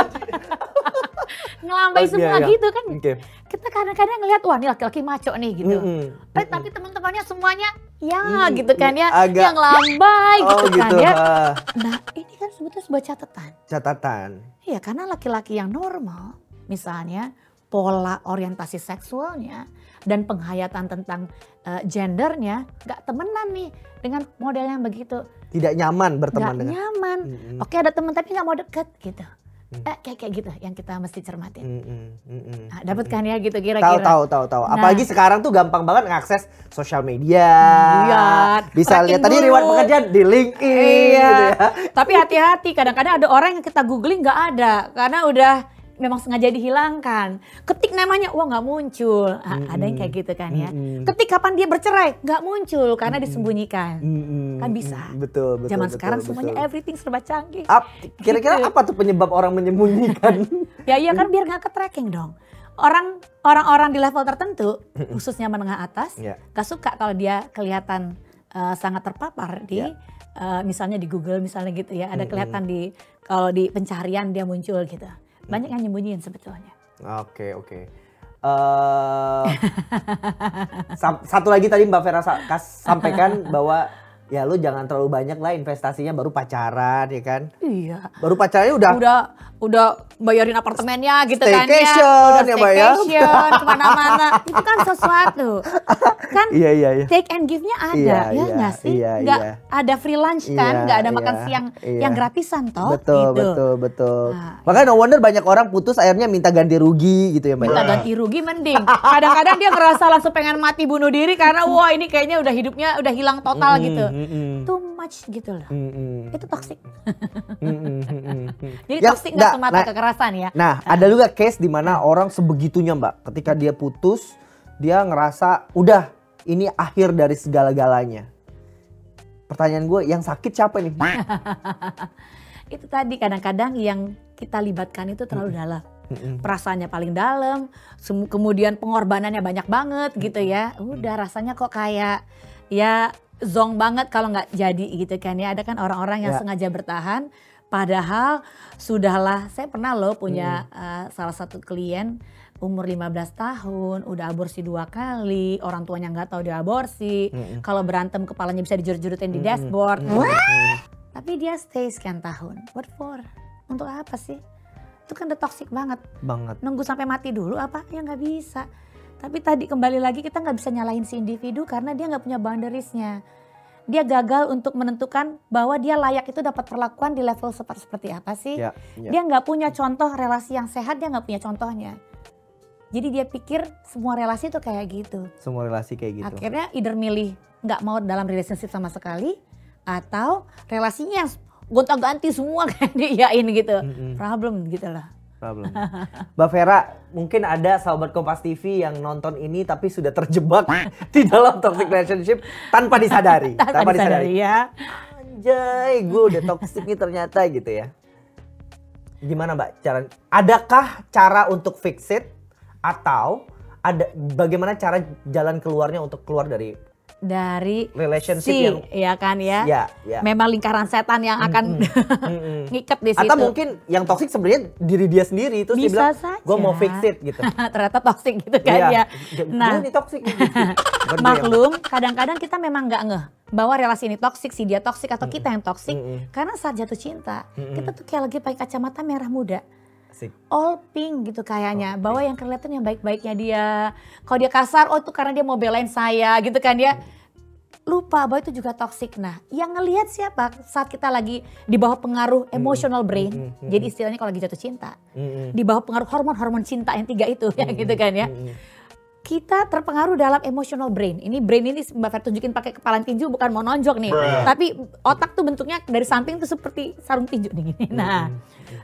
Ngelambai semua gitu kan. Kita kadang-kadang ngelihat wah ini laki-laki maco nih gitu. Tapi teman-temannya semuanya ya gitu kan ya. Yang lambai gitu kan ya. Nah ini kan sebetulnya sebuah catatan. Iya karena laki-laki yang normal misalnya pola orientasi seksualnya dan penghayatan tentang gendernya gak temenan nih dengan model yang begitu. Tidak nyaman berteman dengan. Gak nyaman. Oke ada teman tapi gak mau deket gitu. Kayak gitu yang kita mesti cermatin. Nah, dapat kan ya gitu kira-kira. Tahu. Nah, apalagi sekarang tuh gampang banget ngakses sosial media. Bisa lihat tadi riwayat pekerjaan di LinkedIn gitu ya. Tapi hati-hati kadang-kadang ada orang yang kita googling nggak ada karena udah memang sengaja dihilangkan. Ketik namanya, wah nggak muncul. Ada yang kayak gitu kan ya. Ketik kapan dia bercerai, nggak muncul karena disembunyikan. Kan bisa. Betul. Zaman sekarang semuanya everything serba canggih. Kira-kira apa tuh penyebab orang menyembunyikan? Ya kan biar nggak ke-tracking dong. Orang-orang di level tertentu, khususnya menengah atas, gak suka kalau dia kelihatan sangat terpapar di misalnya di Google misalnya gitu ya. Ada kelihatan kalau di pencarian dia muncul gitu. Banyak yang nyembunyiin sebetulnya. Oke. Satu lagi tadi Mbak Vera sampaikan bahwa ya lu jangan terlalu banyak lah investasinya, baru pacaran ya kan. Iya. Baru pacarnya udah bayarin apartemennya gitu kan ya. Staycation ya Mbak ya. Staycation kemana-mana. Itu kan sesuatu. Kan Iya. take and give-nya ada, ya nggak sih? Nggak ada free lunch kan, nggak ada makan siang yang gratisan toh. Betul. Nah, makanya no wonder banyak orang putus akhirnya minta ganti rugi gitu ya Mbak. Minta ganti rugi mending. Kadang-kadang dia ngerasa langsung pengen mati bunuh diri karena wah ini kayaknya udah hidupnya udah hilang total gitu. Too much gitu loh. Itu toxic. Jadi toxic nggak semata kekerasan ya. Nah, ada juga case di mana orang sebegitunya Mbak, ketika dia putus, dia ngerasa udah ini akhir dari segala-galanya. Pertanyaan gue, yang sakit siapa nih? Itu tadi kadang-kadang yang kita libatkan itu terlalu dalam. Perasaannya paling dalam, kemudian pengorbanannya banyak banget gitu ya. Udah rasanya kok kayak ya zong banget kalau nggak jadi gitu kan ya. Ada kan orang-orang yang sengaja bertahan. Padahal sudahlah, saya pernah loh punya salah satu klien umur 15 tahun, udah aborsi 2 kali, orang tuanya nggak tahu dia aborsi. Kalau berantem kepalanya bisa dijurut-jurutin di dashboard. Tapi dia stay sekian tahun. What for? Untuk apa sih? Itu kan udah toxic banget. Nunggu sampai mati dulu apa? Ya nggak bisa. Tapi tadi kembali lagi kita nggak bisa nyalahin si individu karena dia nggak punya boundariesnya. Dia gagal untuk menentukan bahwa dia layak itu dapat perlakuan di level seperti apa sih. Dia nggak punya contoh relasi yang sehat, dia nggak punya contohnya. Jadi dia pikir semua relasi itu kayak gitu. Semua relasi kayak gitu. Akhirnya either milih nggak mau dalam relationship sama sekali, atau relasinya gonta-ganti semua kayak diiyain gitu. Problem gitu lah. Mbak Vera, mungkin ada sahabat Kompas TV yang nonton ini tapi sudah terjebak di dalam toxic relationship tanpa disadari. tanpa disadari ya. Anjay, gue udah toxic nih ternyata gitu ya. Gimana Mbak cara? Adakah cara untuk fix it atau bagaimana cara jalan keluarnya untuk keluar dari relationship yang ya kan ya. Memang lingkaran setan yang akan ngikat di situ. Atau mungkin yang toksik sebenarnya diri dia sendiri terus dia bilang gue mau fix it gitu. Ternyata toksik gitu kan ya. Nah, ini toksik gitu. Maklum, kadang-kadang kita memang nggak ngeh bahwa relasi ini toksik, si dia toksik atau kita yang toksik karena saat jatuh cinta kita tuh kayak lagi pakai kacamata merah muda. All pink gitu kayaknya, bahwa yang kelihatan yang baik-baiknya dia. Kalau dia kasar, oh itu karena dia mau belain saya gitu kan ya. Lupa bahwa itu juga toxic. Nah, yang ngelihat siapa saat kita lagi di bawah pengaruh emotional brain. Jadi istilahnya kalau lagi jatuh cinta, di bawah pengaruh hormon-hormon cinta yang 3 itu ya gitu kan ya. Kita terpengaruh dalam emotional brain. Ini brain ini Mbak Fer tunjukin pakai kepala tinju, bukan mau nonjok nih. Tapi otak tuh bentuknya dari samping tuh seperti sarung tinju nih gini. Nah,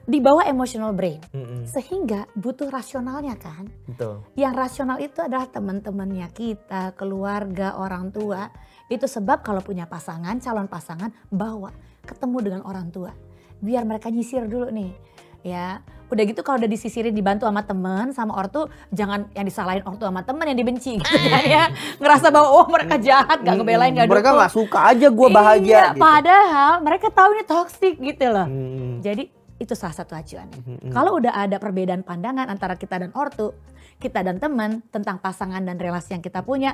di bawah emotional brain. Sehingga butuh rasionalnya kan. Betul. Yang rasional itu adalah teman-temannya kita, keluarga, orang tua. Itu sebab kalau punya pasangan, calon pasangan, bawa ketemu dengan orang tua. Biar mereka nyisir dulu nih. Ya, udah gitu kalau udah disisirin dibantu sama temen, sama ortu, jangan yang disalahin ortu sama temen yang dibenci gitu kan ya. Ngerasa bahwa oh mereka jahat, gak ngebelain, gak dukung. Mereka gak suka aja gue bahagia iya, gitu. Padahal mereka tahu ini toksik gitu loh. Jadi itu salah satu acuannya. Kalau udah ada perbedaan pandangan antara kita dan ortu, kita dan teman tentang pasangan dan relasi yang kita punya,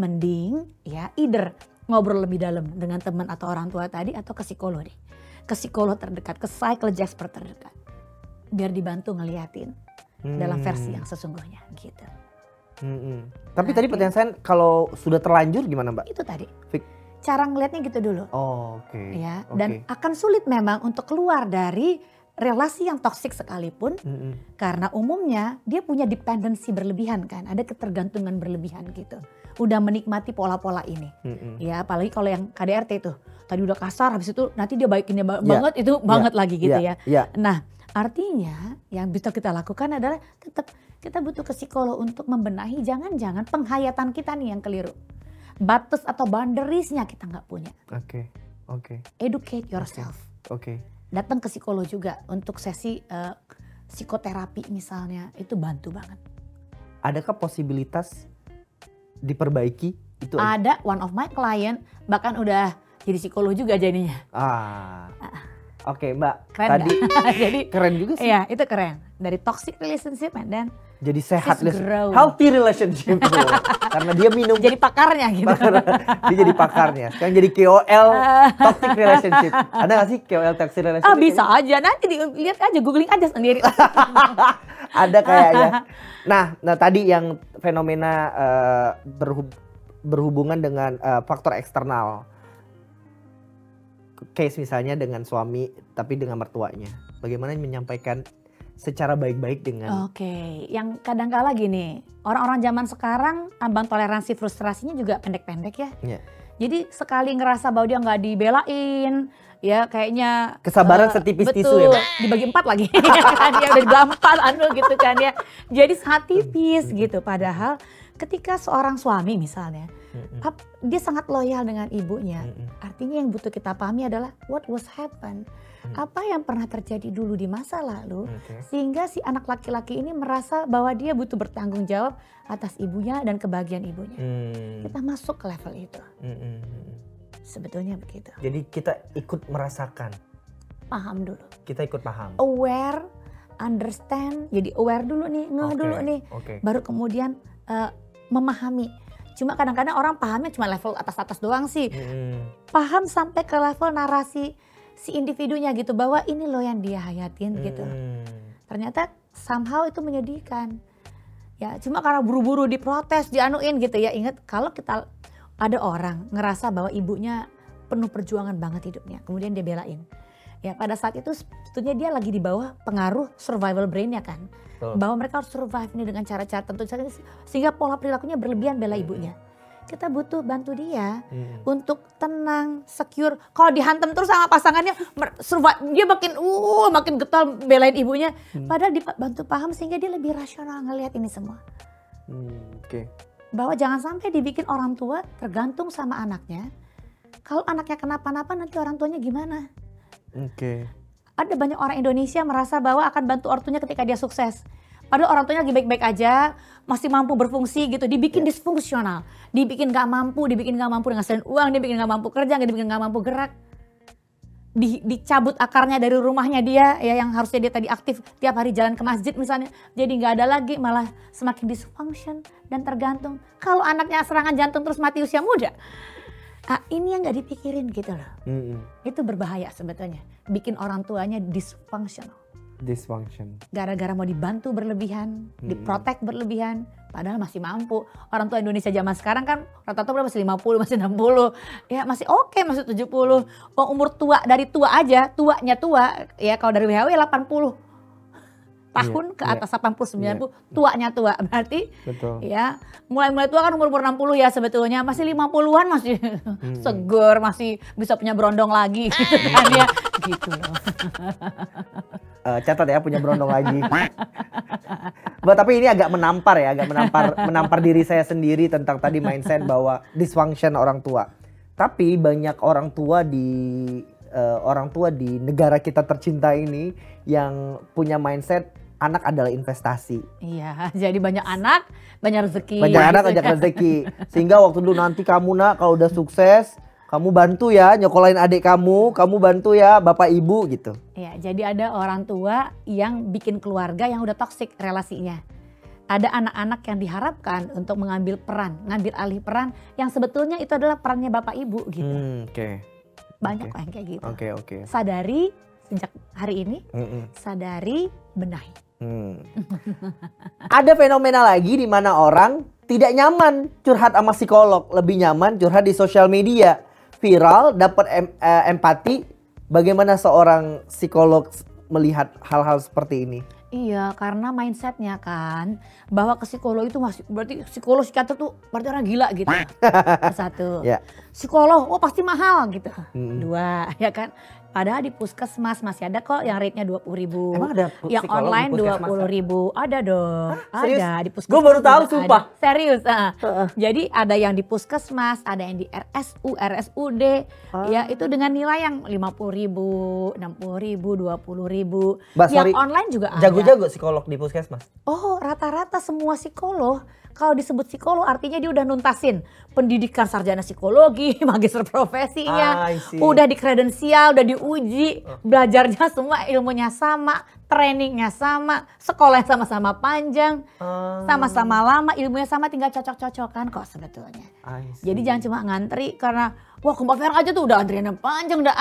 mending ya either ngobrol lebih dalam dengan teman atau orang tua tadi atau ke psikolog deh. Ke psikolog terdekat, ke psychology expert terdekat. Biar dibantu ngeliatin dalam versi yang sesungguhnya gitu. Tapi tadi pertanyaan saya, kalau sudah terlanjur gimana Mbak? Itu tadi. Cara ngeliatnya gitu dulu. Oke. Ya, dan akan sulit memang untuk keluar dari relasi yang toksik sekalipun. Karena umumnya dia punya dependensi berlebihan kan. Ada ketergantungan berlebihan gitu. Udah menikmati pola-pola ini. Ya, apalagi kalau yang KDRT itu. Tadi udah kasar, habis itu nanti dia baikinnya banget, itu banget lagi gitu ya. Nah, artinya yang bisa kita lakukan adalah tetap kita butuh ke psikolog untuk membenahi, jangan-jangan penghayatan kita nih yang keliru. Batas atau boundariesnya kita nggak punya. Educate yourself. Datang ke psikolog juga untuk sesi psikoterapi misalnya, itu bantu banget. Adakah posibilitas diperbaiki itu? Ada, one of my client bahkan udah jadi psikolog juga jadinya. Oke Mbak, keren tadi jadi keren juga sih. Iya, itu keren. Dari toxic relationship and then Jadi sehat, grow. healthy relationship. Karena dia minum. Jadi pakarnya gitu. Dia jadi pakarnya. Sekarang jadi KOL toxic relationship. Ada gak sih KOL toxic relationship? Bisa aja, nanti lihat aja, googling aja sendiri. Ada kayaknya. Nah tadi yang fenomena berhubungan dengan faktor eksternal. Case misalnya dengan suami tapi dengan mertuanya. Bagaimana menyampaikan secara baik-baik dengan. Oke, yang kadang-kala gini, orang-orang zaman sekarang ambang toleransi frustrasinya juga pendek-pendek ya. Yeah. Jadi sekali ngerasa bahwa dia nggak dibelain, ya kayaknya kesabaran setipis betul, tisu ya, Mbak? Dibagi 4 lagi. Dia udah dibelah 4 gitu kan ya. Jadi sangat tipis gitu. Padahal ketika seorang suami misalnya, dia sangat loyal dengan ibunya. Artinya yang butuh kita pahami adalah what was happen. Apa yang pernah terjadi dulu di masa lalu, sehingga si anak laki-laki ini merasa bahwa dia butuh bertanggung jawab atas ibunya dan kebahagiaan ibunya. Kita masuk ke level itu. Sebetulnya begitu. Jadi kita ikut merasakan. Paham dulu. Kita ikut paham. Aware, understand. Jadi aware dulu nih, dulu nih. Baru kemudian memahami. Cuma kadang-kadang orang pahamnya cuma level atas-atas doang sih. Paham sampai ke level narasi si individunya gitu, bahwa ini loh yang dia hayatin gitu. Ternyata somehow itu menyedihkan. Ya cuma karena buru-buru diprotes, dianuin gitu ya. Ingat kalau kita ada orang ngerasa bahwa ibunya penuh perjuangan banget hidupnya, kemudian dia belain. Ya pada saat itu sebetulnya dia lagi di bawah pengaruh survival brain-nya kan. Bahwa mereka harus survive ini dengan cara-cara tertentu sehingga pola perilakunya berlebihan bela ibunya. Kita butuh bantu dia untuk tenang, secure. Kalau dihantam terus sama pasangannya, dia makin getol belain ibunya. Padahal dibantu paham sehingga dia lebih rasional ngelihat ini semua. Bahwa jangan sampai dibikin orang tua tergantung sama anaknya. Kalau anaknya kenapa-napa nanti orang tuanya gimana? Ada banyak orang Indonesia merasa bahwa akan bantu ortunya ketika dia sukses. Padahal orang tuanya lagi baik-baik aja, masih mampu berfungsi gitu, dibikin disfungsional, dibikin gak mampu dengan ngasilin uang, dibikin gak mampu kerja, dibikin gak mampu gerak. Dicabut akarnya dari rumahnya dia, ya yang harusnya dia tadi aktif tiap hari jalan ke masjid misalnya, jadi gak ada lagi, malah semakin dysfunction dan tergantung. Kalau anaknya serangan jantung terus mati usia muda, ini yang gak dipikirin gitu loh. Itu berbahaya sebetulnya, bikin orang tuanya dysfunction. Gara-gara mau dibantu berlebihan, diprotek berlebihan, padahal masih mampu. Orang tua Indonesia zaman sekarang kan rata-rata masih 50, masih 60, ya masih oke, masih 70. Umur tua, dari tua aja, tuanya tua, ya kalau dari WHO 80 tahun ke atas 80, 90, tuanya tua. Berarti ya mulai tua kan umur 60 ya sebetulnya, masih 50-an masih seger, masih bisa punya berondong lagi gitu kan ya, gitu loh. Catat ya, punya berondong lagi. Tapi ini agak menampar ya, menampar diri saya sendiri tentang tadi mindset bahwa dysfunction orang tua. Tapi banyak orang tua di negara kita tercinta ini yang punya mindset anak adalah investasi. Iya, jadi banyak anak, banyak rezeki. Banyak anak, banyak rezeki. Sehingga waktu dulu nanti kamu nak kalau udah sukses, kamu bantu ya nyokolain adik kamu bantu ya bapak ibu gitu. Iya, jadi ada orang tua yang bikin keluarga yang udah toksik relasinya. Ada anak-anak yang diharapkan untuk mengambil peran, ngambil alih peran yang sebetulnya itu adalah perannya bapak ibu gitu. Banyak yang kayak gitu. Sadari sejak hari ini, sadari, benahi. Ada fenomena lagi di mana orang tidak nyaman curhat sama psikolog, lebih nyaman curhat di sosial media. Viral, dapat empati. Bagaimana seorang psikolog melihat hal-hal seperti ini? Iya, karena mindsetnya kan bahwa ke psikolog itu masih berarti psikolog psikiater tuh berarti orang gila gitu. Satu, psikolog, oh pasti mahal gitu. Dua, ya kan. Padahal di puskesmas masih ada kok yang rate-nya 20.000. Emang ada yang online 20.000. Ada dong. Serius? Ada di puskesmas. Gue baru tahu sumpah. Serius. Jadi ada yang di puskesmas, ada yang di RSU, RSUD. Ya itu dengan nilai yang 50.000, 60.000, 20.000. Yang online juga ada. Jago-jago psikolog di puskesmas? Oh, rata-rata semua psikolog. Kalau disebut psikolog artinya dia udah nuntasin pendidikan sarjana psikologi, magister profesinya, udah dikredensial, udah diuji, belajarnya semua ilmunya sama, trainingnya sama, sekolah sama-sama panjang, sama-sama lama, ilmunya sama, tinggal cocok-cocokan kok sebetulnya. Jadi jangan cuma ngantri karena wah ke Mbak Vera aja tuh udah antriannya panjang, udah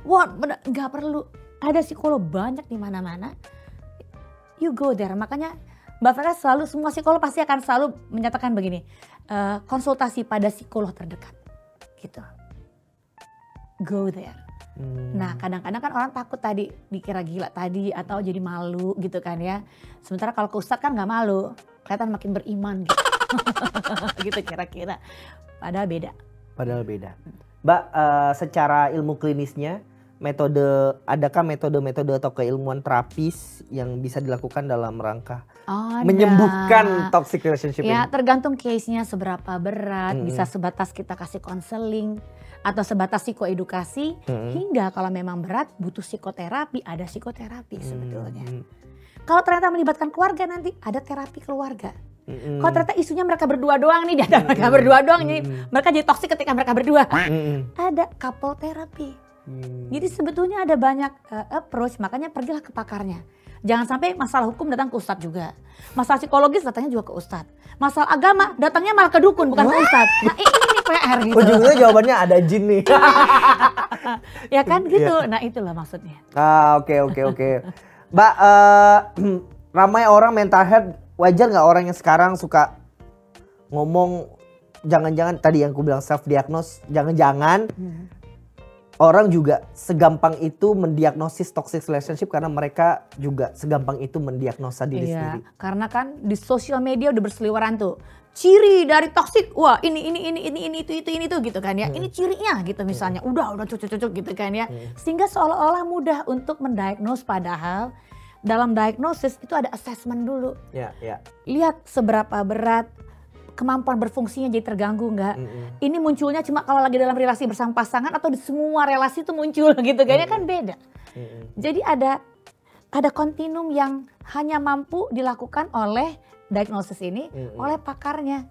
wah nggak perlu. Ada psikolog banyak di mana-mana. You go there. Makanya Mbak Vera selalu, semua psikolog pasti akan selalu menyatakan begini, konsultasi pada psikolog terdekat, gitu. Go there. Nah kadang-kadang kan orang takut tadi dikira gila tadi atau jadi malu gitu kan ya. Sementara kalau ke ustadz kan nggak malu, kelihatan makin beriman gitu. Gitu kira-kira. Padahal beda. Mbak, secara ilmu klinisnya, adakah metode-metode atau keilmuan terapis yang bisa dilakukan dalam rangka menyembuhkan toxic relationship ya, ini? tergantung case-nya seberapa berat, bisa sebatas kita kasih konseling atau sebatas psikoedukasi, hingga kalau memang berat butuh psikoterapi, ada psikoterapi sebetulnya. Kalau ternyata melibatkan keluarga nanti ada terapi keluarga. Kalau ternyata isunya mereka berdua doang nih, mereka berdua doang nih, mereka jadi toksik ketika mereka berdua, ada couple terapi. Jadi sebetulnya ada banyak approach, makanya pergilah ke pakarnya. Jangan sampai masalah hukum datang ke ustadz juga. Masalah psikologis datangnya juga ke ustadz. Masalah agama datangnya malah ke dukun, bukan ke ustadz. Nah ini PR gitu. Ujungnya jawabannya ada jin nih. Ya kan gitu, nah itulah maksudnya. Oke. Mbak, ramai orang mental health, wajar nggak orang yang sekarang suka ngomong jangan-jangan tadi yang aku bilang self diagnose, jangan-jangan orang juga segampang itu mendiagnosis toxic relationship karena mereka juga segampang itu mendiagnosa diri sendiri. Karena kan di sosial media udah berseliweran tuh ciri dari toxic, wah ini itu gitu kan ya. Ini cirinya gitu misalnya. Udah cocok gitu kan ya. Sehingga seolah-olah mudah untuk mendiagnose, padahal dalam diagnosis itu ada assessment dulu. Lihat seberapa berat, kemampuan berfungsinya jadi terganggu nggak? Ini munculnya cuma kalau lagi dalam relasi bersama pasangan atau di semua relasi itu muncul gitu, kayaknya kan beda. Jadi ada kontinum yang hanya mampu dilakukan oleh diagnosis ini oleh pakarnya,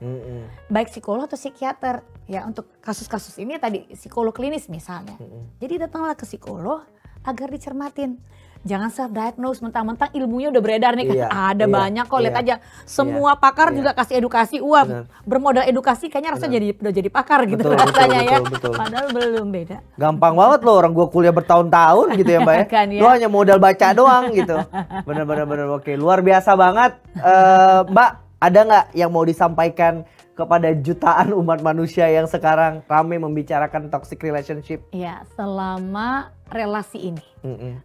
baik psikolog atau psikiater. Ya untuk kasus-kasus ini tadi psikolog klinis misalnya. Jadi datanglah ke psikolog agar dicermatin. Jangan self-diagnose, mentang-mentang ilmunya udah beredar nih kan. Ada banyak kok, lihat aja. Semua pakar juga kasih edukasi. Wah, bermodal edukasi kayaknya rasanya udah jadi pakar gitu rasanya ya. Padahal belum, beda. Gampang banget loh, orang gua kuliah bertahun-tahun gitu ya Mbak ya. Kan, ya. Lo hanya modal baca doang gitu. Bener. Oke, luar biasa banget. Mbak, ada nggak yang mau disampaikan kepada jutaan umat manusia yang sekarang ramai membicarakan toxic relationship? Ya, selama relasi ini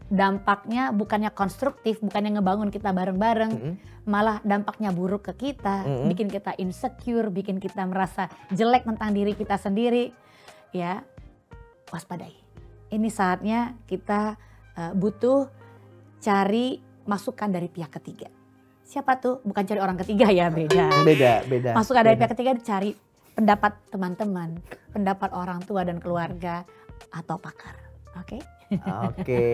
dampaknya bukannya konstruktif, bukannya ngebangun kita bareng-bareng, malah dampaknya buruk ke kita, bikin kita insecure, bikin kita merasa jelek tentang diri kita sendiri, ya waspadai. Ini saatnya kita butuh cari masukan dari pihak ketiga. Siapa tuh? Bukan cari orang ketiga ya, beda. Masukan dari pihak ketiga, cari pendapat teman-teman, pendapat orang tua dan keluarga atau pakar. Oke? Oke,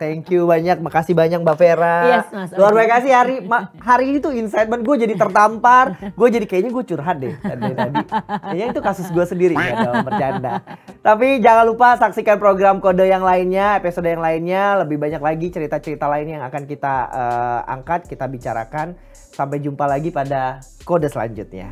thank you banyak, makasih banyak Mbak Vera. Yes, Mas. Luar biasa sih hari ini tuh insight banget, gue jadi tertampar, gue jadi kayaknya gue curhat deh dari tadi. Kayaknya itu kasus gue sendiri, nggak ada bercanda. Tapi jangan lupa saksikan program Kode yang lainnya, episode yang lainnya, lebih banyak lagi cerita-cerita lainnya yang akan kita angkat, kita bicarakan. Sampai jumpa lagi pada Kode selanjutnya.